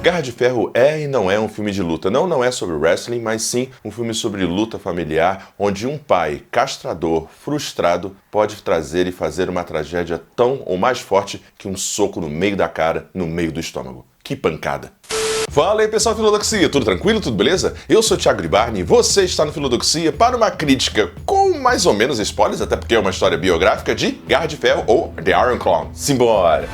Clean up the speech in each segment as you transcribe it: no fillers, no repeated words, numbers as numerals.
Garra de Ferro é e não é um filme de luta. Não é sobre wrestling, mas sim um filme sobre luta familiar, onde um pai castrador, frustrado, pode trazer e fazer uma tragédia tão ou mais forte que um soco no meio da cara, no meio do estômago. Que pancada! Fala aí pessoal do Filodoxia, tudo tranquilo, tudo beleza? Eu sou o Thiago Gribarni e você está no Filodoxia para uma crítica com mais ou menos spoilers, até porque é uma história biográfica de Garra de Ferro ou The Iron Claw. Simbora!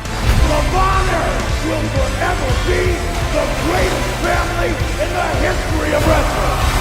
The greatest family in the history of wrestling.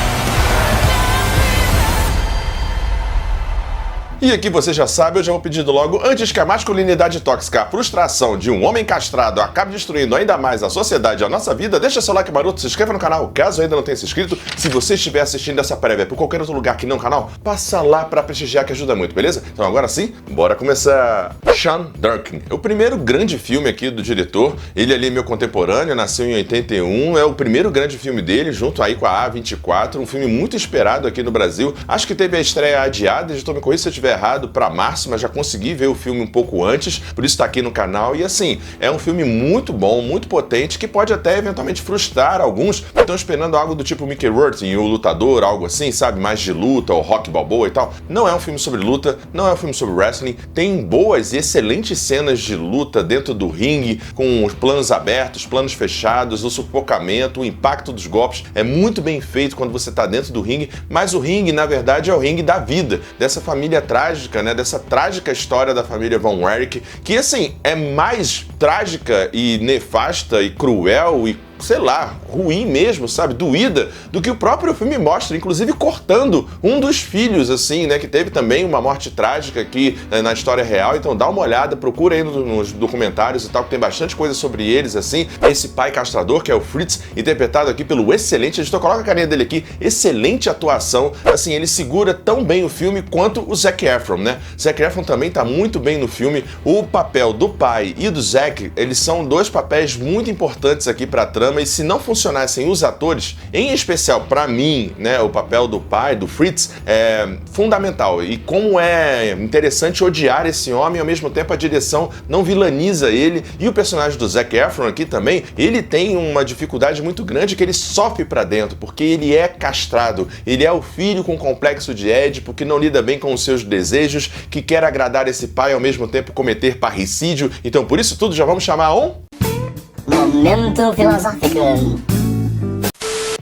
E aqui você já sabe, eu já vou pedindo logo, antes que a masculinidade tóxica, a frustração de um homem castrado acabe destruindo ainda mais a sociedade e a nossa vida, deixa seu like maroto, se inscreva no canal, caso ainda não tenha se inscrito. Se você estiver assistindo essa prévia por qualquer outro lugar que não o canal, passa lá pra prestigiar que ajuda muito, beleza? Então agora sim, bora começar. Sean Durkin é o primeiro grande filme aqui do diretor, ele ali é meu contemporâneo, nasceu em 81, é o primeiro grande filme dele, junto aí com a A24, um filme muito esperado aqui no Brasil. Acho que teve a estreia adiada, editor me corrija se eu estiver errado, para março, mas já consegui ver o filme um pouco antes, por isso tá aqui no canal. E assim, é um filme muito bom, muito potente, que pode até eventualmente frustrar alguns que estão esperando algo do tipo Mickey Rourke e o Lutador, algo assim, sabe, mais de luta, ou Rocky Balboa e tal. Não é um filme sobre luta, não é um filme sobre wrestling, tem boas e excelentes cenas de luta dentro do ringue, com os planos abertos, planos fechados, o sufocamento, o impacto dos golpes, é muito bem feito quando você tá dentro do ringue, mas o ringue, na verdade, é o ringue da vida, dessa família trágica, né, dessa trágica história da família Von Erich, que assim, é mais trágica e nefasta e cruel e sei lá, ruim mesmo, sabe, doída, do que o próprio filme mostra, inclusive cortando um dos filhos, assim, né, que teve também uma morte trágica aqui na história real. Então dá uma olhada, procura aí nos documentários e tal, que tem bastante coisa sobre eles, assim. Esse pai castrador, que é o Fritz, interpretado aqui pelo excelente, a gente coloca a carinha dele aqui, excelente atuação, assim, ele segura tão bem o filme quanto o Zac Efron, né? Zac Efron também tá muito bem no filme. O papel do pai e do Zac, eles são dois papéis muito importantes aqui pra trama. E se não funcionassem os atores, em especial para mim, né, o papel do pai, do Fritz, é fundamental. E como é interessante odiar esse homem, ao mesmo tempo a direção não vilaniza ele. E o personagem do Zac Efron aqui também, ele tem uma dificuldade muito grande que ele sofre para dentro, porque ele é castrado. Ele é o filho com complexo de Édipo, que não lida bem com os seus desejos, que quer agradar esse pai e ao mesmo tempo cometer parricídio. Então por isso tudo já vamos chamar Momento filosófico.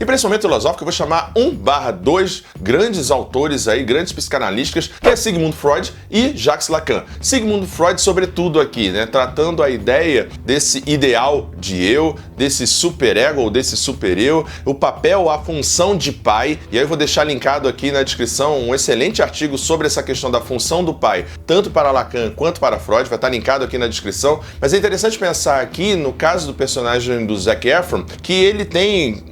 E para esse momento filosófico eu vou chamar 1/2 grandes autores aí, grandes psicanalistas, que é Sigmund Freud e Jacques Lacan. Sigmund Freud, sobretudo aqui, né, tratando a ideia desse ideal de eu, desse superego ou desse super-eu, o papel, a função de pai. E aí eu vou deixar linkado aqui na descrição um excelente artigo sobre essa questão da função do pai, tanto para Lacan quanto para Freud, vai estar linkado aqui na descrição. Mas é interessante pensar aqui, no caso do personagem do Zac Efron, que ele tem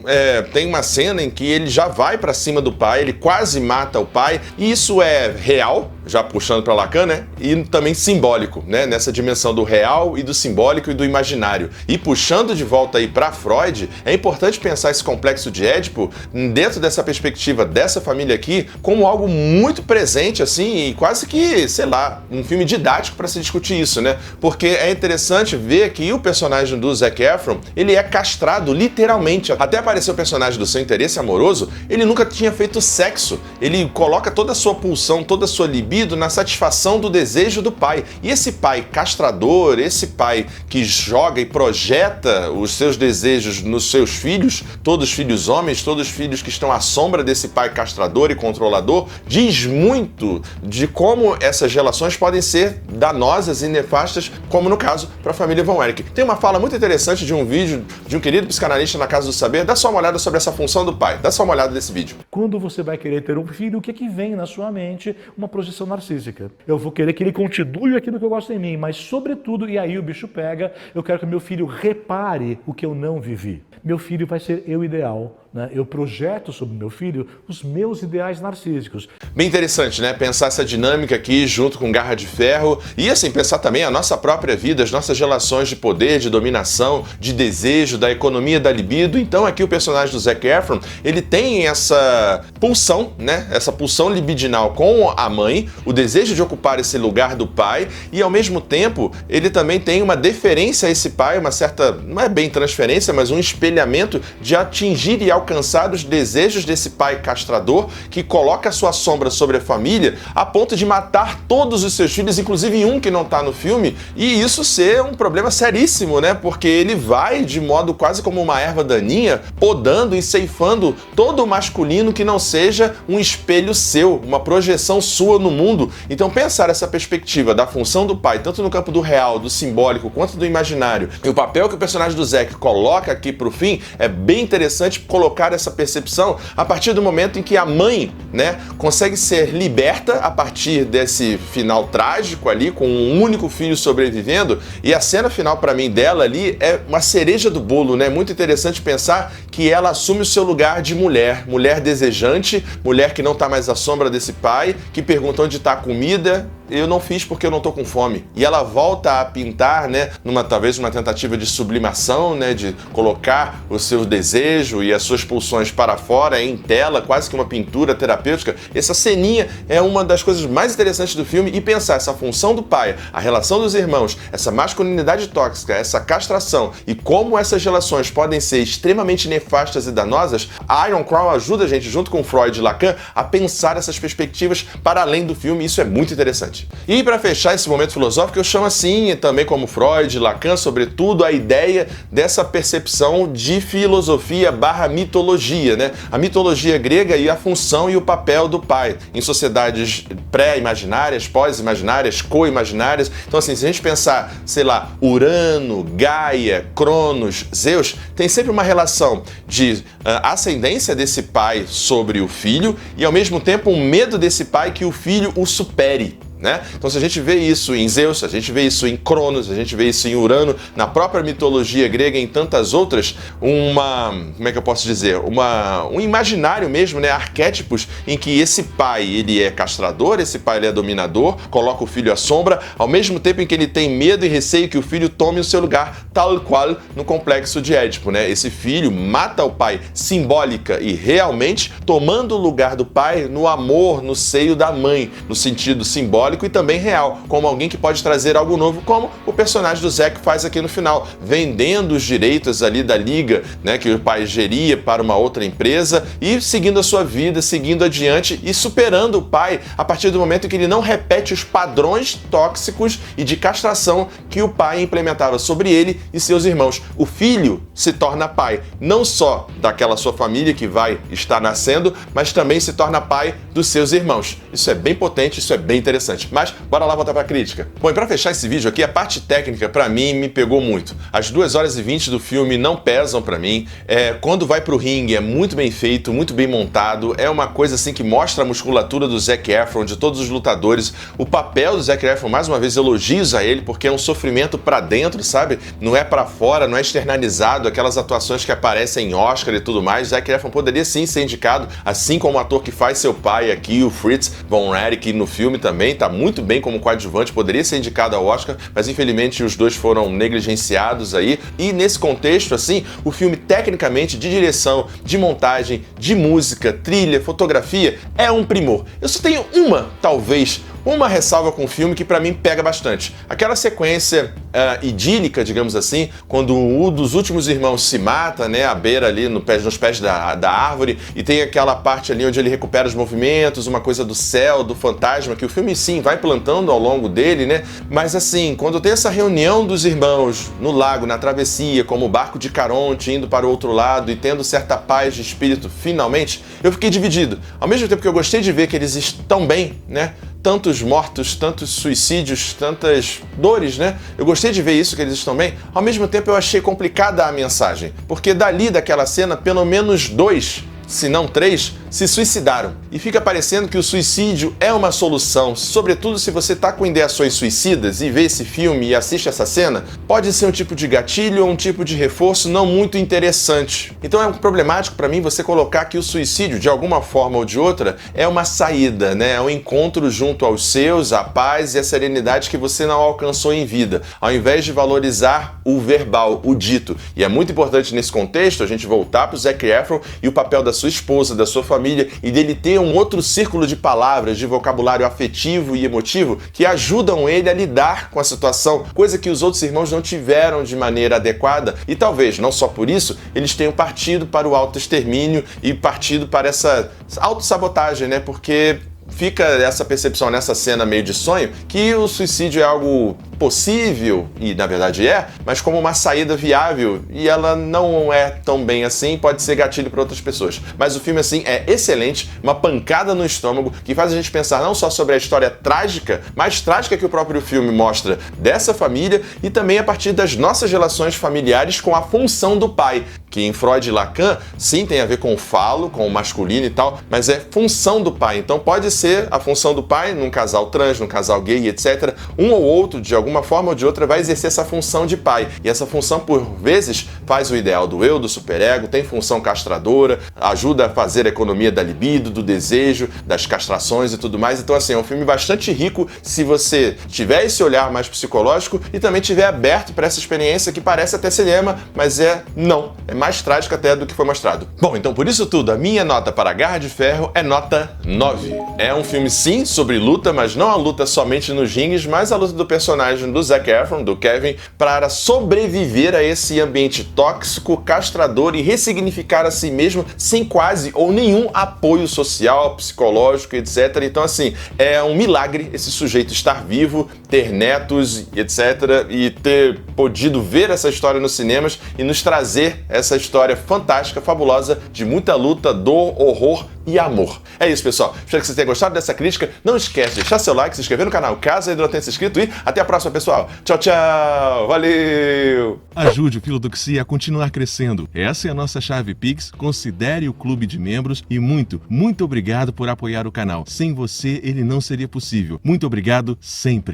uma cena em que ele já vai pra cima do pai, ele quase mata o pai, e isso é real, já puxando para Lacan, né? E também simbólico, né? Nessa dimensão do real e do simbólico e do imaginário. E puxando de volta aí para Freud, é importante pensar esse complexo de Édipo dentro dessa perspectiva dessa família aqui como algo muito presente, assim, e quase que, sei lá, um filme didático para se discutir isso, né? Porque é interessante ver que o personagem do Zac Efron, ele é castrado literalmente. Até apareceu o personagem do Seu Interesse Amoroso, ele nunca tinha feito sexo. Ele coloca toda a sua pulsão, toda a sua libido na satisfação do desejo do pai. E esse pai castrador, esse pai que joga e projeta os seus desejos nos seus filhos, todos filhos homens, todos filhos que estão à sombra desse pai castrador e controlador, diz muito de como essas relações podem ser danosas e nefastas, como no caso para a família Von Erich. Tem uma fala muito interessante de um vídeo de um querido psicanalista na Casa do Saber. Dá só uma olhada sobre essa função do pai. Dá só uma olhada nesse vídeo. Quando você vai querer ter um filho, o que é que vem na sua mente? Uma projeção narcísica. Eu vou querer que ele continue aquilo que eu gosto em mim, mas sobretudo, e aí o bicho pega, eu quero que meu filho repare o que eu não vivi. Meu filho vai ser eu ideal né, eu projeto sobre meu filho os meus ideais narcísicos. Bem interessante, né? Pensar essa dinâmica aqui junto com Garra de Ferro e, assim, pensar também a nossa própria vida, as nossas relações de poder, de dominação, de desejo, da economia da libido. Então, aqui o personagem do Zac Efron, ele tem essa pulsão, né? Essa pulsão libidinal com a mãe, o desejo de ocupar esse lugar do pai e, ao mesmo tempo, ele também tem uma deferência a esse pai, uma certa, não é bem transferência, mas um espelhamento de atingir e alcançar os desejos desse pai castrador que coloca a sua sombra sobre a família a ponto de matar todos os seus filhos, inclusive um que não está no filme, e isso ser um problema seríssimo, né? Porque ele vai de modo quase como uma erva daninha, podando e ceifando todo o masculino que não seja um espelho seu, uma projeção sua no mundo. Então pensar essa perspectiva da função do pai, tanto no campo do real, do simbólico, quanto do imaginário, e o papel que o personagem do Zac coloca aqui pro fim, é bem interessante colocar essa percepção a partir do momento em que a mãe, né, consegue ser liberta a partir desse final trágico ali, com um único filho sobrevivendo, e a cena final para mim dela ali é uma cereja do bolo, né? Muito interessante pensar que ela assume o seu lugar de mulher, mulher desejante, mulher que não tá mais à sombra desse pai, que pergunta onde tá a comida. Eu não fiz porque eu não tô com fome. E ela volta a pintar, né, talvez uma tentativa de sublimação, né, de colocar o seu desejo e as suas pulsões para fora em tela, quase que uma pintura terapêutica. Essa ceninha é uma das coisas mais interessantes do filme, e pensar essa função do pai, a relação dos irmãos, essa masculinidade tóxica, essa castração e como essas relações podem ser extremamente nefastas e danosas. A Iron Crown ajuda a gente, junto com Freud e Lacan, a pensar essas perspectivas para além do filme, e isso é muito interessante. E para fechar esse momento filosófico, eu chamo assim, também como Freud, Lacan, sobretudo, a ideia dessa percepção de filosofia / mitologia, né? A mitologia grega e a função e o papel do pai em sociedades pré-imaginárias, pós-imaginárias, co-imaginárias. Então, assim, se a gente pensar, sei lá, Urano, Gaia, Cronos, Zeus, tem sempre uma relação de ascendência desse pai sobre o filho e, ao mesmo tempo, um medo desse pai que o filho o supere. Né? Então, se a gente vê isso em Zeus, a gente vê isso em Cronos, a gente vê isso em Urano, na própria mitologia grega e em tantas outras, como é que eu posso dizer? Um imaginário mesmo, né? Arquétipos em que esse pai, ele é castrador, esse pai, ele é dominador, coloca o filho à sombra, ao mesmo tempo em que ele tem medo e receio que o filho tome o seu lugar, tal qual no complexo de Édipo, né? Esse filho mata o pai simbólica e realmente, tomando o lugar do pai no amor, no seio da mãe, no sentido simbólico e também real, como alguém que pode trazer algo novo, como o personagem do Zac faz aqui no final, vendendo os direitos ali da liga, né, que o pai geria para uma outra empresa e seguindo a sua vida, seguindo adiante e superando o pai a partir do momento em que ele não repete os padrões tóxicos e de castração que o pai implementava sobre ele e seus irmãos. O filho se torna pai, não só daquela sua família que vai estar nascendo, mas também se torna pai dos seus irmãos. Isso é bem potente, isso é bem interessante. Mas bora lá voltar para a crítica. Bom, e para fechar esse vídeo aqui, a parte técnica para mim me pegou muito. As 2 horas e 20 do filme não pesam para mim. Quando vai pro ringue é muito bem feito, muito bem montado. É uma coisa assim que mostra a musculatura do Zac Efron, de todos os lutadores. O papel do Zac Efron, mais uma vez, elogios a ele, porque é um sofrimento para dentro, sabe? Não é para fora, não é externalizado. Aquelas atuações que aparecem em Oscar e tudo mais. Zac Efron poderia sim ser indicado, assim como o ator que faz seu pai aqui, o Fritz von Erich, no filme também, tá muito bem como coadjuvante, poderia ser indicado ao Oscar, mas infelizmente os dois foram negligenciados aí. E nesse contexto, assim, o filme tecnicamente, de direção, de montagem, de música, trilha, fotografia, é um primor. Eu só tenho uma ressalva com o filme que pra mim pega bastante. Aquela sequência idílica, digamos assim, quando um dos últimos irmãos se mata, né, à beira ali nos pés da árvore, e tem aquela parte ali onde ele recupera os movimentos, uma coisa do céu, do fantasma, que o filme sim vai plantando ao longo dele, né? Mas assim, quando tem essa reunião dos irmãos no lago, na travessia, como o barco de Caronte indo para o outro lado e tendo certa paz de espírito finalmente, eu fiquei dividido. Ao mesmo tempo que eu gostei de ver que eles estão bem, né? Tantos mortos, tantos suicídios, tantas dores, né? Eu gostei de ver isso, que eles estão bem. Ao mesmo tempo eu achei complicada a mensagem, porque daquela cena, pelo menos 2 se não 3, se suicidaram. E fica parecendo que o suicídio é uma solução, sobretudo se você tá com ideações suicidas e vê esse filme e assiste essa cena, pode ser um tipo de gatilho ou um tipo de reforço não muito interessante. Então é problemático para mim você colocar que o suicídio, de alguma forma ou de outra, é uma saída, né? É um encontro junto aos seus, a paz e a serenidade que você não alcançou em vida, ao invés de valorizar o verbal, o dito. E é muito importante nesse contexto a gente voltar para o Zac Efron e o papel da sua esposa, da sua família e dele ter um outro círculo de palavras, de vocabulário afetivo e emotivo que ajudam ele a lidar com a situação, coisa que os outros irmãos não tiveram de maneira adequada e talvez, não só por isso, eles tenham partido para o autoextermínio e partido para essa autossabotagem, né? Porque fica essa percepção nessa cena meio de sonho que o suicídio é algo possível, e na verdade é, mas como uma saída viável, e ela não é tão bem assim, pode ser gatilho para outras pessoas. Mas o filme, assim, é excelente, uma pancada no estômago, que faz a gente pensar não só sobre a história trágica, mais trágica que o próprio filme mostra dessa família, e também a partir das nossas relações familiares com a função do pai, que em Freud e Lacan, sim, tem a ver com o falo, com o masculino e tal, mas é função do pai. Então pode ser a função do pai num casal trans, num casal gay, etc. Um ou outro, de alguma forma ou de outra, vai exercer essa função de pai. E essa função, por vezes, faz o ideal do eu, do superego, tem função castradora, ajuda a fazer a economia da libido, do desejo, das castrações e tudo mais. Então, assim, é um filme bastante rico se você tiver esse olhar mais psicológico e também tiver aberto para essa experiência que parece até cinema, mas não. É mais trágica até do que foi mostrado. Bom, então por isso tudo, a minha nota para Garra de Ferro é nota 9. É um filme, sim, sobre luta, mas não a luta somente nos rings, mas a luta do personagem do Zac Efron, do Kevin, para sobreviver a esse ambiente tóxico, castrador e ressignificar a si mesmo sem quase ou nenhum apoio social, psicológico, etc. Então, assim, é um milagre esse sujeito estar vivo, ter netos, etc. e ter podido ver essa história nos cinemas e nos trazer essa história fantástica, fabulosa, de muita luta, dor, horror e amor. É isso, pessoal. Espero que vocês tenham gostado dessa crítica. Não esquece de deixar seu like, se inscrever no canal caso ainda não tenha se inscrito e até a próxima, pessoal. Tchau, tchau. Valeu! Ajude o Filodoxia a continuar crescendo. Essa é a nossa chave Pix. Considere o clube de membros e muito obrigado por apoiar o canal. Sem você, ele não seria possível. Muito obrigado sempre.